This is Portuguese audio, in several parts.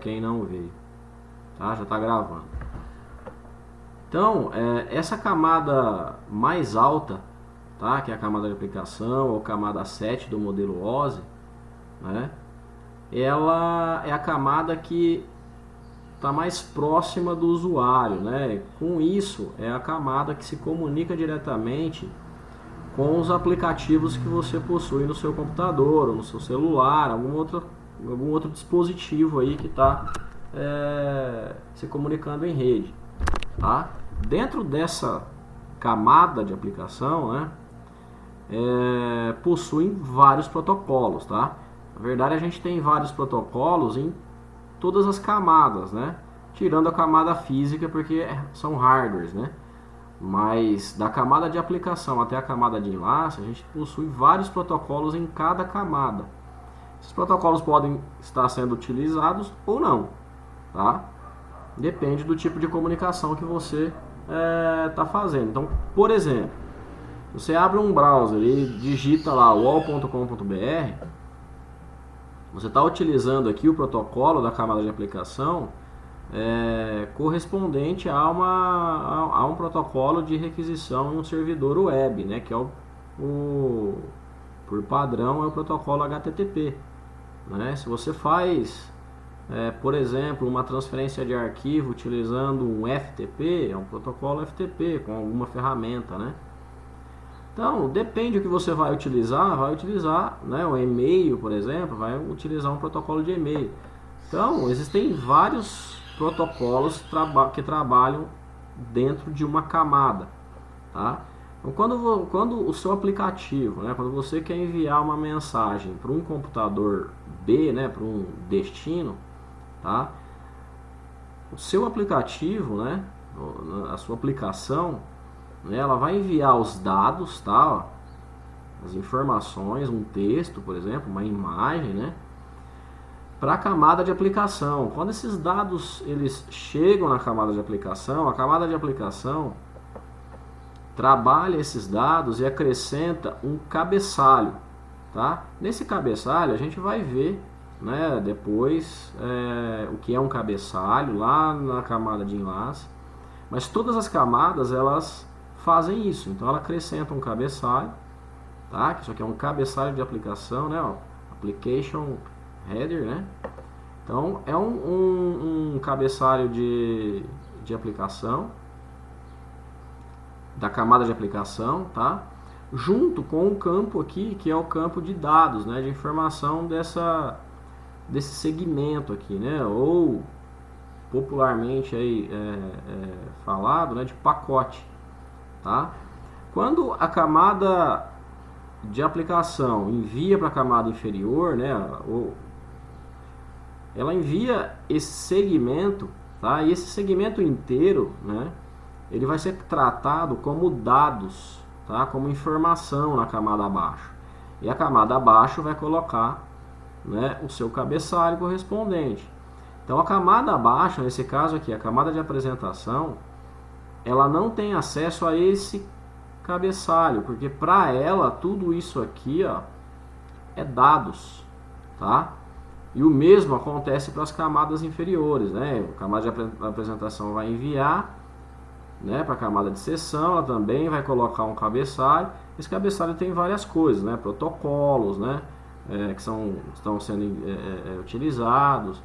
Quem não veio, tá? Já está gravando. Então, essa camada mais alta, tá? Que é a camada de aplicação, ou camada 7 do modelo OSI, né? Ela é a camada que está mais próxima do usuário, né? Com isso, é a camada que se comunica diretamente com os aplicativos que você possui no seu computador, ou no seu celular, algum outro dispositivo aí que está se comunicando em rede, tá? Dentro dessa camada de aplicação, né, possuem vários protocolos, tá? Na verdade, a gente tem vários protocolos em todas as camadas, né? Tirando a camada física, porque são hardwares, né? Mas da camada de aplicação até a camada de enlace, a gente possui vários protocolos em cada camada. Esses protocolos podem estar sendo utilizados ou não, tá? Depende do tipo de comunicação que você está fazendo. Então, por exemplo, você abre um browser e digita lá wall.com.br, você está utilizando aqui o protocolo da camada de aplicação correspondente a um protocolo de requisição em um servidor web, né, que é por padrão é o protocolo HTTP, né? Se você faz por exemplo, uma transferência de arquivo utilizando um FTP, é um protocolo FTP com alguma ferramenta, né? Então, depende do que você vai utilizar, né, o e-mail, por exemplo, vai utilizar um protocolo de e-mail. Então, existem vários protocolos que trabalham dentro de uma camada, tá? Então, quando o seu aplicativo, né, quando você quer enviar uma mensagem para um computador B, né, para um destino, tá? O seu aplicativo, né, a sua aplicação, né, ela vai enviar os dados, tá? As informações, um texto, por exemplo, uma imagem, né, para a camada de aplicação. Quando esses dados eles chegam na camada de aplicação, a camada de aplicação trabalha esses dados e acrescenta um cabeçalho, tá? Nesse cabeçalho a gente vai ver, né, depois o que é um cabeçalho lá na camada de enlace, mas todas as camadas elas fazem isso. Então ela acrescenta um cabeçalho, tá? Isso aqui é um cabeçalho de aplicação, né? Ó, application header, né? Então é um cabeçalho de aplicação da camada de aplicação, tá? Junto com um campo aqui que é o campo de dados, né? De informação desse segmento aqui, né? Ou popularmente aí falado, né, de pacote, tá? Quando a camada de aplicação envia para a camada inferior, né, ela envia esse segmento, tá? E esse segmento inteiro, né, ele vai ser tratado como dados, tá? Como informação na camada abaixo. E a camada abaixo vai colocar, né, o seu cabeçalho correspondente. Então a camada abaixo, nesse caso aqui, a camada de apresentação, ela não tem acesso a esse cabeçalho, porque para ela tudo isso aqui, ó, é dados, tá? E o mesmo acontece para as camadas inferiores, né? A camada de apresentação vai enviar, né, para a camada de sessão, ela também vai colocar um cabeçalho. Esse cabeçalho tem várias coisas, né? Protocolos, né? Que estão sendo utilizados,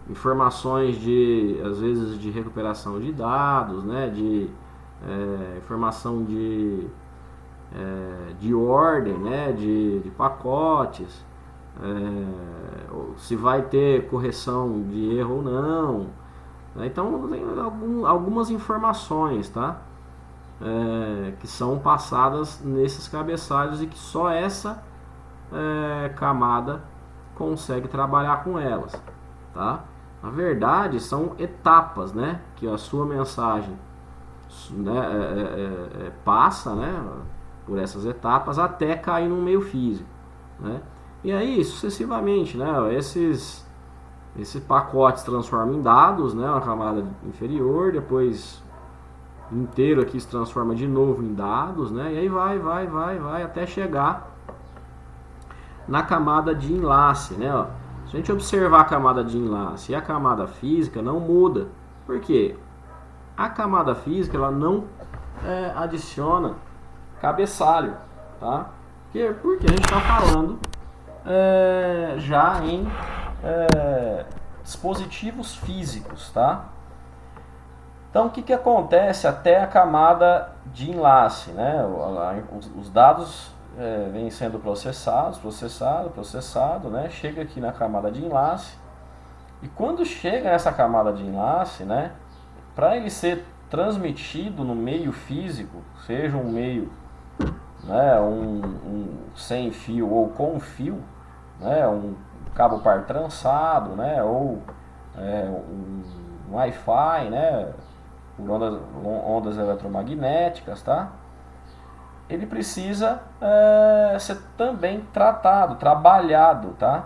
informações às vezes de recuperação de dados, né? Informação de ordem, né? De pacotes, se vai ter correção de erro ou não. Então tem algumas informações, tá? Que são passadas nesses cabeçalhos e que só essa camada consegue trabalhar com elas, tá? Na verdade são etapas, né? Que a sua mensagem, né, passa, né, por essas etapas até cair no meio físico, né? E aí sucessivamente, né? Esses pacotes transformam em dados, né, na camada inferior, depois inteiro aqui se transforma de novo em dados, né? E aí vai até chegar na camada de enlace, né? Ó, Se a gente observar a camada de enlace e a camada física, não muda. Por quê? A camada física ela não adiciona cabeçalho, tá? Porque a gente está falando já em dispositivos físicos, tá? Então, o que acontece até a camada de enlace, né? Os dados vêm sendo processado, né? Chega aqui na camada de enlace. E quando chega nessa camada de enlace, né? Para ele ser transmitido no meio físico, seja um meio, né? um sem fio ou com fio, né? Um cabo par trançado, né? Ou um Wi-Fi, né? Por ondas eletromagnéticas, tá? Ele precisa ser também trabalhado, tá?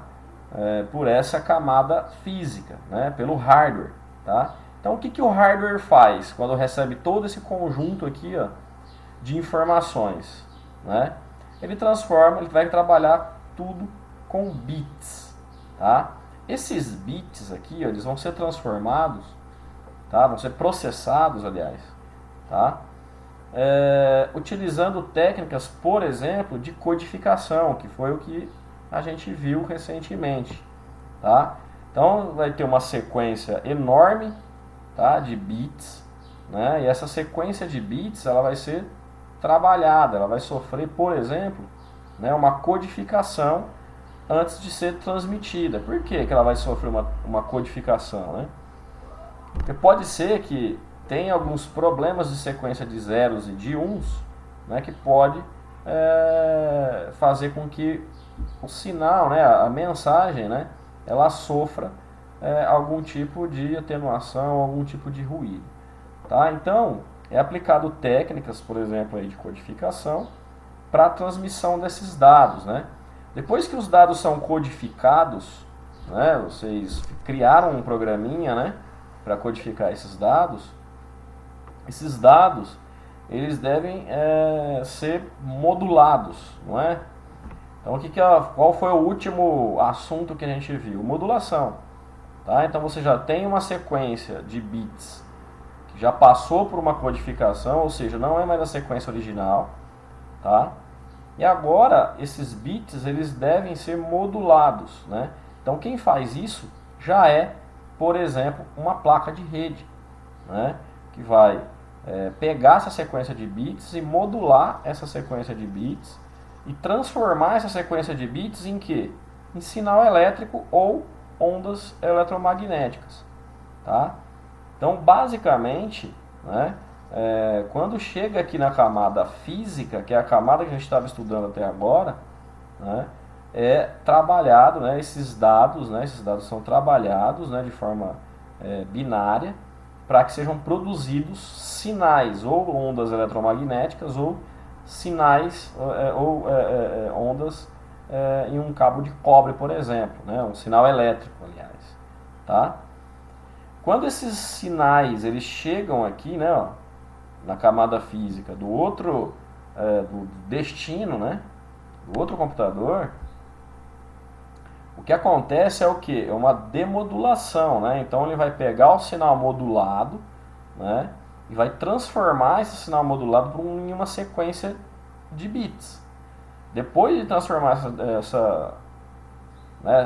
Por essa camada física, né? Pelo hardware, tá? Então o que o hardware faz quando recebe todo esse conjunto aqui, ó, de informações, né? Ele vai trabalhar tudo com bits, tá? Esses bits aqui, ó, eles vão ser transformados, tá? Vão ser processados, aliás, tá? Utilizando técnicas, por exemplo, de codificação, que foi o que a gente viu recentemente, tá? Então vai ter uma sequência enorme, tá, de bits, né? E essa sequência de bits ela vai ser trabalhada, ela vai sofrer, por exemplo, né, uma codificação antes de ser transmitida. Por que ela vai sofrer uma codificação, né? Porque pode ser que tenha alguns problemas de sequência de zeros e de uns, né, que pode fazer com que o sinal, né, a mensagem, né, ela sofra algum tipo de atenuação, algum tipo de ruído, tá? Então, é aplicado técnicas, por exemplo, aí de codificação para a transmissão desses dados, né? Depois que os dados são codificados, né, vocês criaram um programinha, né, para codificar esses dados eles devem ser modulados, não é? Então, qual foi o último assunto que a gente viu? Modulação, tá? Então, você já tem uma sequência de bits que já passou por uma codificação, ou seja, não é mais a sequência original, tá? E agora, esses bits, eles devem ser modulados, né? Então, quem faz isso já é, por exemplo, uma placa de rede, né? Que vai pegar essa sequência de bits e modular essa sequência de bits e transformar essa sequência de bits em quê? Em sinal elétrico ou ondas eletromagnéticas, tá? Então, basicamente, né, quando chega aqui na camada física, que é a camada que a gente estava estudando até agora, né, é trabalhado, né, esses dados são trabalhados, né, de forma binária, para que sejam produzidos sinais, ou ondas eletromagnéticas, ou sinais, ondas em um cabo de cobre, por exemplo, né? Um sinal elétrico, aliás. Tá? Quando esses sinais eles chegam aqui, né, ó, na camada física do outro do destino, né, do outro computador, o que acontece é o que? É uma demodulação, né? Então ele vai pegar o sinal modulado, né, e vai transformar esse sinal modulado em uma sequência de bits. Depois de transformar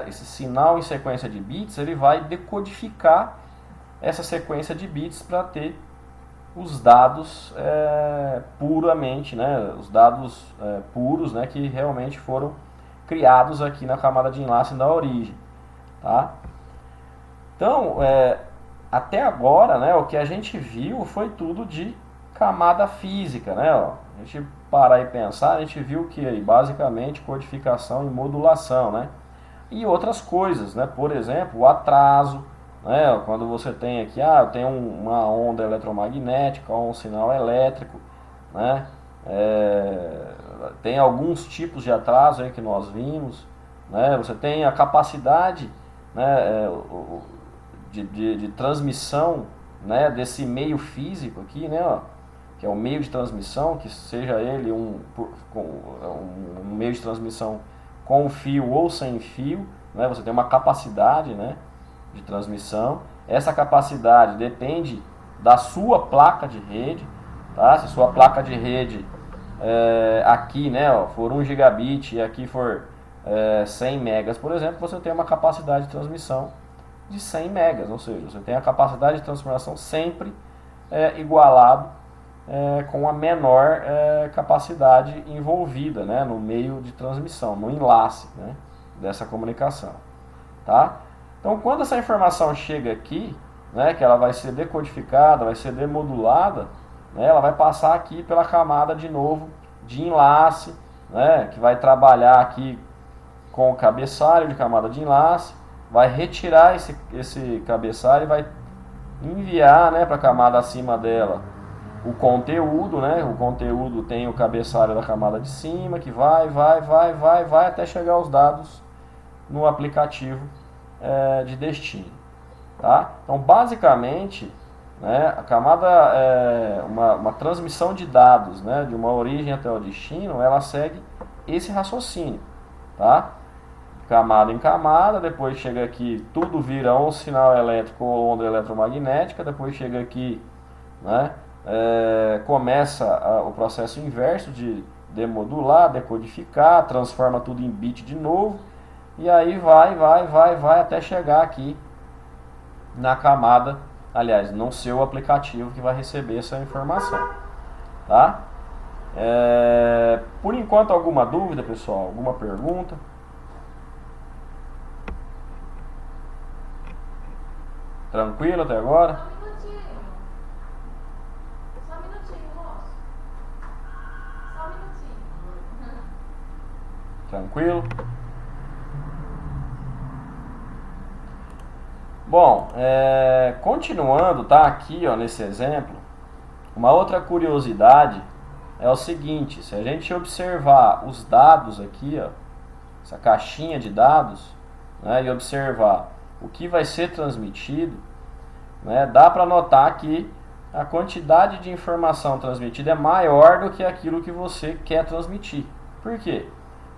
esse sinal em sequência de bits, ele vai decodificar essa sequência de bits para ter os dados puramente, né, os dados puros, né, que realmente foram criados aqui na camada de enlace da origem, tá? Então, até agora, né, o que a gente viu foi tudo de camada física, né? Ó, a gente parar e pensar, a gente viu que aí, basicamente codificação e modulação, né? E outras coisas, né? Por exemplo, o atraso, né? Quando você tem aqui, eu tenho uma onda eletromagnética ou um sinal elétrico, né? Tem alguns tipos de atraso aí que nós vimos, né? Você tem a capacidade, né, de transmissão, né, desse meio físico aqui, né, ó, que é o meio de transmissão, que seja ele um meio de transmissão com fio ou sem fio, né? Você tem uma capacidade, né, de transmissão. Essa capacidade depende da sua placa de rede, tá? Se a sua placa de rede aqui, né, ó, for 1 gigabit e aqui for 100 megas, por exemplo, você tem uma capacidade de transmissão de 100 megas, ou seja, você tem a capacidade de transformação sempre igualado com a menor capacidade envolvida, né, no meio de transmissão, no enlace, né, dessa comunicação, tá? Então, quando essa informação chega aqui, né, que ela vai ser decodificada, vai ser demodulada, né, ela vai passar aqui pela camada de novo de enlace, né, que vai trabalhar aqui com o cabeçalho de camada de enlace, vai retirar esse cabeçalho e vai enviar, né, para a camada acima dela o conteúdo, né? O conteúdo tem o cabeçalho da camada de cima que vai até chegar aos dados no aplicativo de destino, tá? Então, basicamente, né, a camada uma transmissão de dados, né, de uma origem até o destino, ela segue esse raciocínio, tá? Camada em camada, depois chega aqui, tudo vira um sinal elétrico ou onda eletromagnética, depois chega aqui, né, começa o processo inverso de demodular, decodificar, transforma tudo em bit de novo, e aí vai até chegar aqui na camada, aliás, no seu aplicativo que vai receber essa informação, tá? Por enquanto, alguma dúvida, pessoal? Alguma pergunta? Tranquilo até agora? Só um minutinho, moço. Só um minutinho. Tranquilo? Bom, continuando, tá? Aqui, ó, nesse exemplo, uma outra curiosidade é o seguinte: se a gente observar os dados aqui, ó, essa caixinha de dados, né, e observar o que vai ser transmitido, né, dá para notar que a quantidade de informação transmitida é maior do que aquilo que você quer transmitir. Por quê?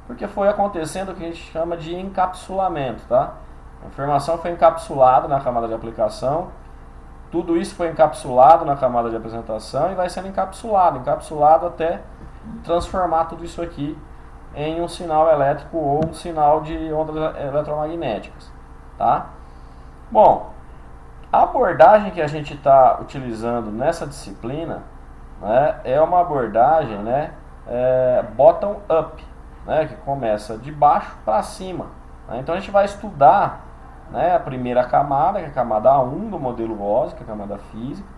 Porque foi acontecendo o que a gente chama de encapsulamento, tá? A informação foi encapsulada na camada de aplicação, tudo isso foi encapsulado na camada de apresentação e vai sendo encapsulado até transformar tudo isso aqui em um sinal elétrico ou um sinal de ondas eletromagnéticas, tá? Bom, a abordagem que a gente está utilizando nessa disciplina, né, é uma abordagem, né, bottom-up, né, que começa de baixo para cima, né? Então a gente vai estudar, né, a primeira camada, que é a camada A1 do modelo ROSE, que é a camada física.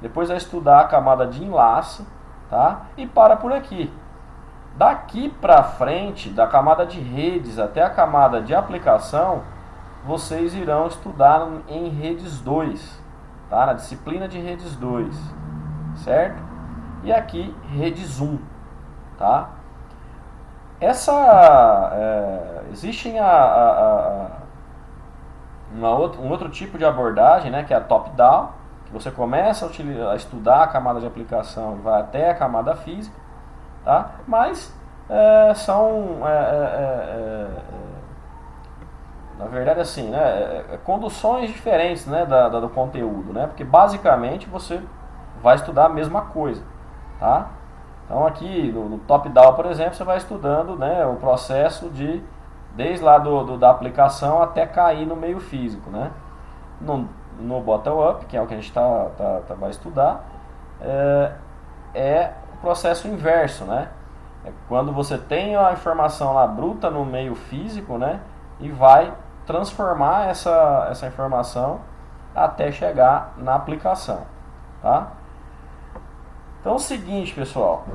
Depois vai estudar a camada de enlace, tá? E para por aqui. Daqui para frente, da camada de redes até a camada de aplicação, vocês irão estudar em redes 2, tá? Na disciplina de redes 2, certo? E aqui redes 1, tá? Existem um outro tipo de abordagem, né, que é a top-down, que você começa a estudar a camada de aplicação e vai até a camada física, tá? Mas são na verdade, assim, né, conduções diferentes, né, do conteúdo, né, porque basicamente você vai estudar a mesma coisa, tá? Então aqui no top-down, por exemplo, você vai estudando, né, o processo desde lá da aplicação até cair no meio físico, né? No bottom-up, que é o que a gente vai estudar, é o processo inverso, né? É quando você tem a informação lá bruta no meio físico, né, e vai transformar essa informação até chegar na aplicação, tá? Então é o seguinte, pessoal,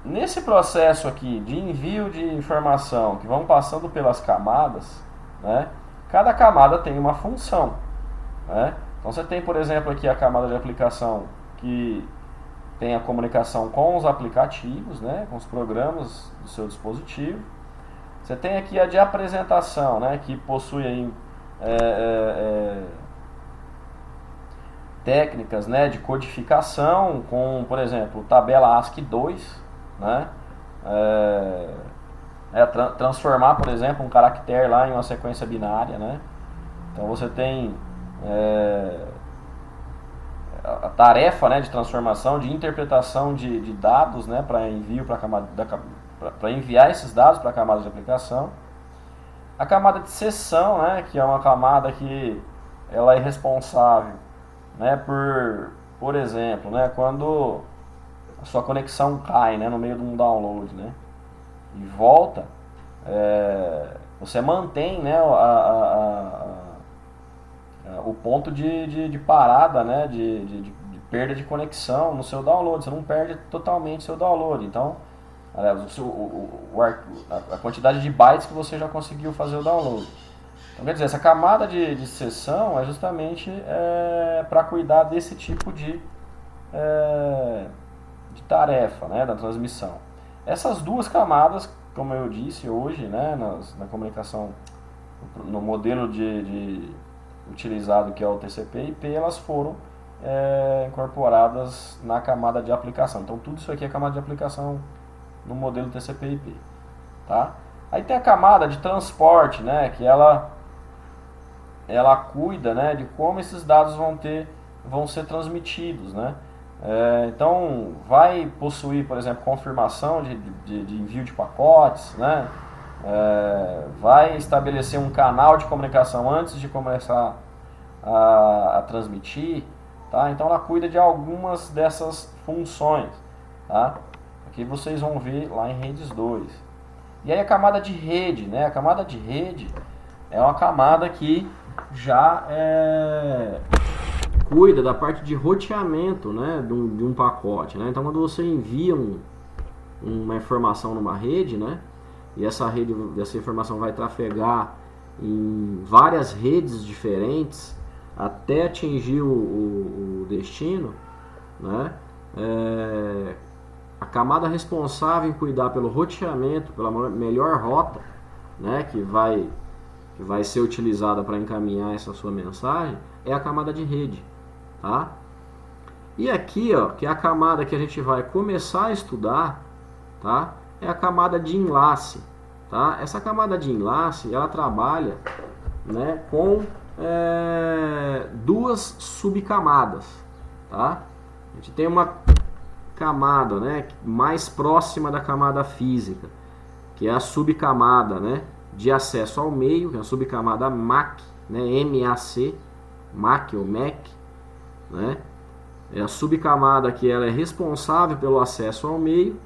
nesse processo aqui de envio de informação que vão passando pelas camadas, né, cada camada tem uma função, né? Então você tem, por exemplo, aqui a camada de aplicação que tem a comunicação com os aplicativos, né, com os programas do seu dispositivo. Você tem aqui a de apresentação, né, que possui aí, técnicas, né, de codificação com, por exemplo, tabela ASCII 2, né, transformar, por exemplo, um caractere lá em uma sequência binária, né? Então você tem a tarefa, né, de transformação, de interpretação de dados, né, para envio para camada para enviar esses dados para a camada de aplicação. A camada de sessão, né, que é uma camada que ela é responsável, né, por exemplo, né, quando a sua conexão cai, né, no meio de um download, né, e volta, você mantém, né, o ponto de parada, né, de perda de conexão no seu download. Você não perde totalmente seu download. Então, a quantidade de bytes que você já conseguiu fazer o download. Então, quer dizer, essa camada de sessão é justamente para cuidar desse tipo de tarefa, né, da transmissão. Essas duas camadas, como eu disse hoje, né, na comunicação, no modelo utilizado que é o TCP/IP, elas foram incorporadas na camada de aplicação. Então tudo isso aqui é camada de aplicação no modelo TCP/IP, tá? Aí tem a camada de transporte, né, que ela cuida, né, de como esses dados vão ser transmitidos, né? Então vai possuir, por exemplo, confirmação de envio de pacotes, né? Vai estabelecer um canal de comunicação antes de começar a transmitir, tá? Então ela cuida de algumas dessas funções, tá? Aqui vocês vão ver lá em redes 2. E aí a camada de rede, né? A camada de rede é uma camada que já cuida da parte de roteamento, né, de um pacote, né? Então quando você envia uma informação numa rede, né, e essa informação vai trafegar em várias redes diferentes até atingir o destino, né, a camada responsável em cuidar pelo roteamento, pela melhor rota, né, que vai ser utilizada para encaminhar essa sua mensagem, é a camada de rede, tá? E aqui, ó, que é a camada que a gente vai começar a estudar, tá? É a camada de enlace, tá? Essa camada de enlace, ela trabalha, né, com duas subcamadas, tá? A gente tem uma camada, né, mais próxima da camada física, que é a subcamada, né, de acesso ao meio, que é a subcamada MAC, né, MAC, MAC ou MAC, né? É a subcamada que ela é responsável pelo acesso ao meio.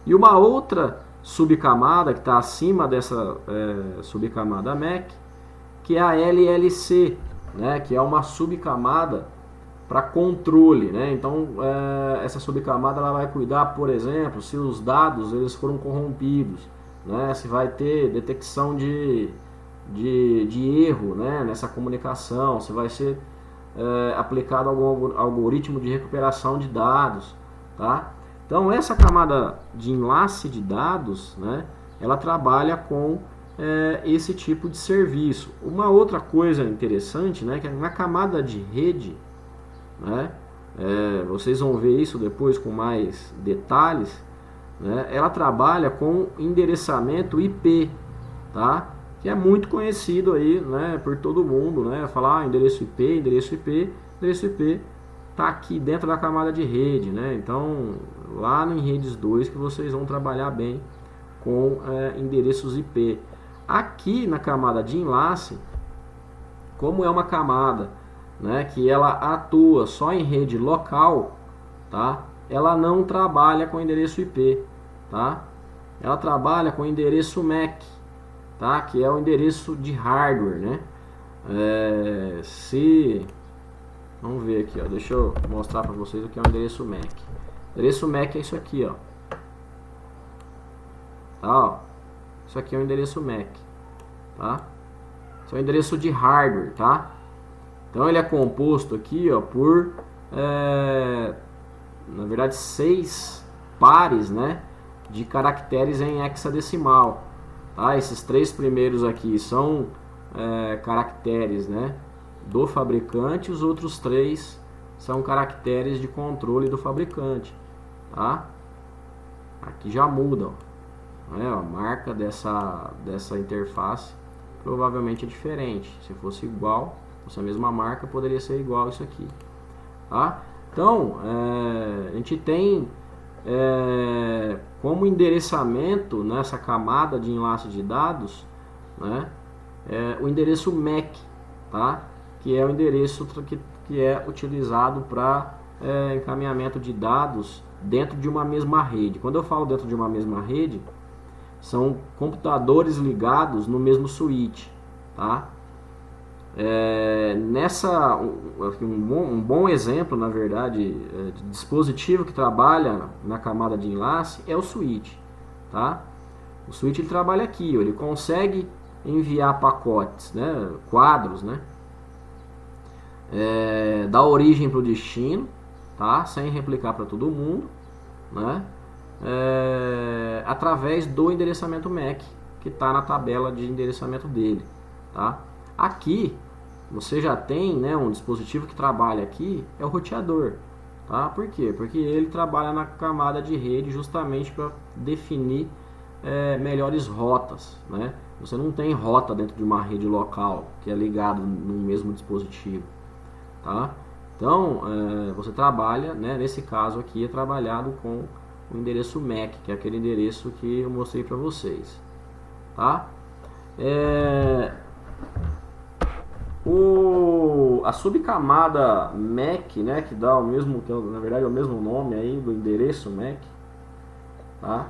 E uma outra subcamada que está acima dessa subcamada MAC, que é a LLC, né, que é uma subcamada para controle, né? Então essa subcamada ela vai cuidar, por exemplo, se os dados eles foram corrompidos, né? Se vai ter detecção de erro, né, nessa comunicação, se vai ser aplicado algum algoritmo de recuperação de dados, tá? Então essa camada de enlace de dados, né, ela trabalha com esse tipo de serviço. Uma outra coisa interessante, né, que na camada de rede, né, vocês vão ver isso depois com mais detalhes, né, ela trabalha com endereçamento IP, tá? Que é muito conhecido aí, né, por todo mundo, né? Falar endereço IP, endereço IP, endereço IP tá aqui dentro da camada de rede, né? Então, lá em redes 2 que vocês vão trabalhar bem com endereços IP. Aqui na camada de enlace, como é uma camada, né, que ela atua só em rede local, tá? Ela não trabalha com endereço IP, tá? Ela trabalha com endereço MAC, tá? Que é o endereço de hardware, né? Vamos ver aqui, ó. Deixa eu mostrar para vocês o que é o endereço MAC. O endereço MAC é isso aqui, ó. Tá, ó. Isso aqui é o endereço MAC, tá? Isso é o endereço de hardware, tá? Então ele é composto aqui, ó, por na verdade 6 pares, né, de caracteres em hexadecimal, tá? Esses 3 primeiros aqui são caracteres, né, do fabricante, os outros 3 são caracteres de controle do fabricante, tá? Aqui já muda, ó, né? A marca dessa interface provavelmente é diferente. Se fosse igual, fosse a mesma marca, poderia ser igual isso aqui, tá? Então, a gente tem como endereçamento nessa camada de enlace de dados, né, o endereço MAC, tá? Que é o endereço que é utilizado para encaminhamento de dados dentro de uma mesma rede. Quando eu falo dentro de uma mesma rede, são computadores ligados no mesmo switch, tá? Um bom exemplo, na verdade, de dispositivo que trabalha na camada de enlace é o switch, tá? O switch ele trabalha aqui, ele consegue enviar pacotes, né, quadros, né, da origem para o destino, tá? Sem replicar para todo mundo, né? Através do endereçamento MAC que está na tabela de endereçamento dele, tá? Aqui você já tem, né, um dispositivo que trabalha aqui, é o roteador, tá? Por quê? Porque ele trabalha na camada de rede justamente para definir melhores rotas, né? Você não tem rota dentro de uma rede local que é ligado no mesmo dispositivo, tá? Então você trabalha, né, nesse caso aqui é trabalhado com o endereço MAC, que é aquele endereço que eu mostrei para vocês, tá? A subcamada MAC, né, que dá o mesmo, que na verdade é o mesmo nome aí do endereço MAC, tá?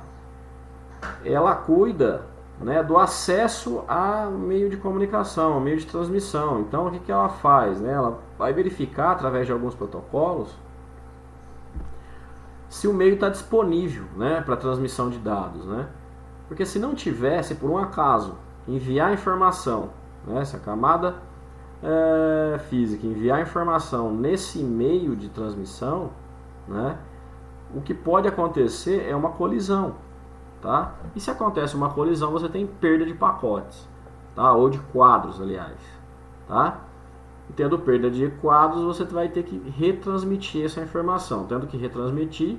Ela cuida, né, do acesso ao meio de comunicação, ao meio de transmissão. Então o que ela faz, né? Ela vai verificar através de alguns protocolos se o meio está disponível, né, para transmissão de dados, né? Porque se não tivesse, por um acaso, enviar informação, né, essa camada física, enviar informação nesse meio de transmissão, né, o que pode acontecer é uma colisão, tá? E se acontece uma colisão, você tem perda de pacotes, tá? Ou de quadros, aliás, tá? E tendo perda de quadros, você vai ter que retransmitir essa informação. Tendo que retransmitir,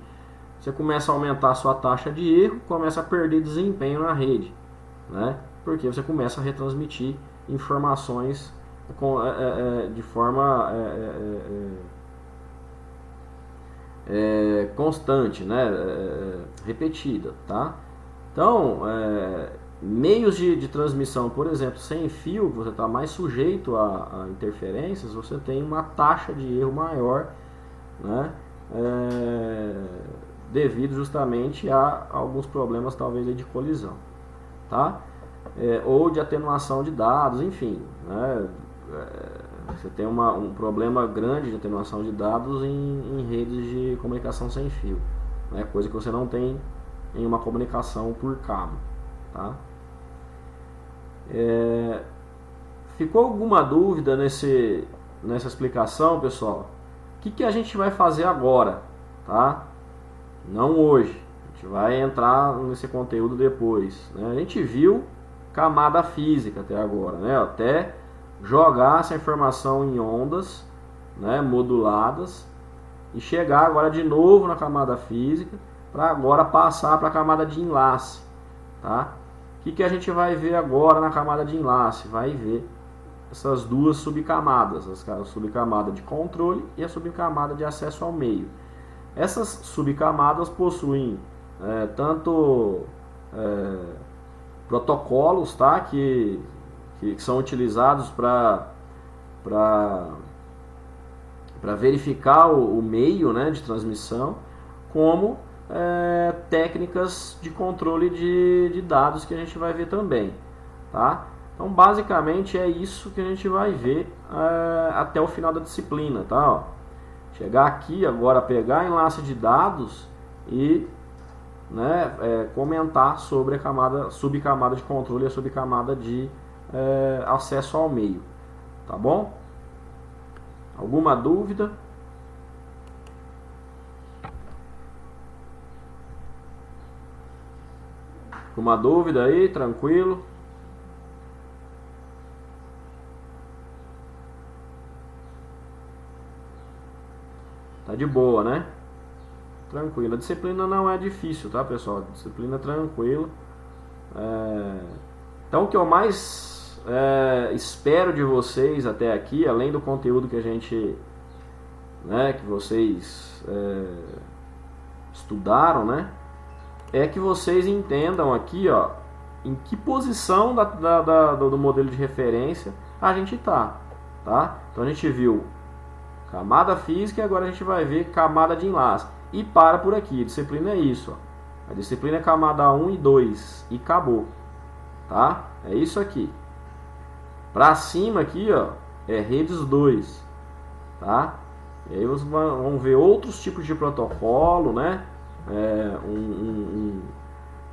você começa a aumentar a sua taxa de erro, começa a perder desempenho na rede, né? Porque você começa a retransmitir informações de forma constante, né? Repetida, tá? Então, meios de transmissão, por exemplo, sem fio, você está mais sujeito a interferências, você tem uma taxa de erro maior, né? Devido justamente a alguns problemas talvez de colisão, tá? Ou de atenuação de dados, enfim, né? Você tem um problema grande de atenuação de dados em redes de comunicação sem fio, né? Coisa que você não tem em uma comunicação por cabo, tá? Ficou alguma dúvida nessa explicação, pessoal? O que a gente vai fazer agora, tá? Não hoje, a gente vai entrar nesse conteúdo depois, né? A gente viu camada física até agora, né? Até jogar essa informação em ondas, né, moduladas, e chegar agora de novo na camada física, para agora passar para a camada de enlace, tá? O que a gente vai ver agora na camada de enlace? Vai ver essas duas subcamadas, a subcamada de controle e a subcamada de acesso ao meio. Essas subcamadas possuem tanto protocolos, tá, que são utilizados para verificar o meio, né, de transmissão, como técnicas de controle de dados que a gente vai ver também, tá? Então basicamente é isso que a gente vai ver até o final da disciplina, tá? Ó, chegar aqui agora, pegar enlace de dados e, né, comentar sobre a subcamada de controle e a subcamada de acesso ao meio, tá bom? Alguma dúvida? Alguma dúvida aí? Tranquilo? Tá de boa, né? Tranquilo. A disciplina não é difícil, tá, pessoal? A disciplina é tranquila. Então o que eu mais espero de vocês até aqui, além do conteúdo que a gente, né, que vocês estudaram, né, é que vocês entendam aqui, ó, em que posição do modelo de referência a gente tá? Então a gente viu camada física e agora a gente vai ver camada de enlace. E para por aqui, a disciplina é isso, ó. A disciplina é camada 1 e 2 e acabou, tá? É isso aqui. Pra cima aqui, ó, é redes 2, tá? E aí vocês vão ver outros tipos de protocolo, né?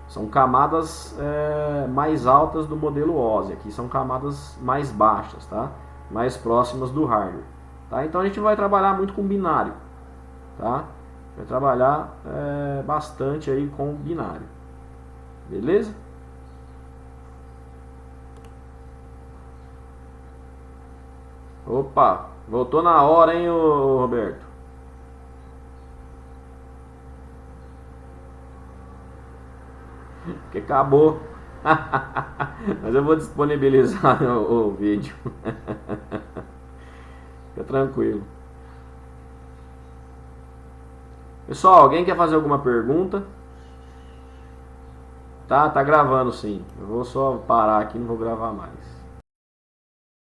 São camadas mais altas do modelo OSI. Aqui são camadas mais baixas, tá? Mais próximas do hardware, tá? Então a gente vai trabalhar muito com binário, tá? Vai trabalhar bastante aí com binário, beleza? Opa, voltou na hora, hein, ô Roberto? Porque acabou. Mas eu vou disponibilizar o vídeo. Fica tranquilo. Pessoal, alguém quer fazer alguma pergunta? Tá gravando sim. Eu vou só parar aqui, não vou gravar mais.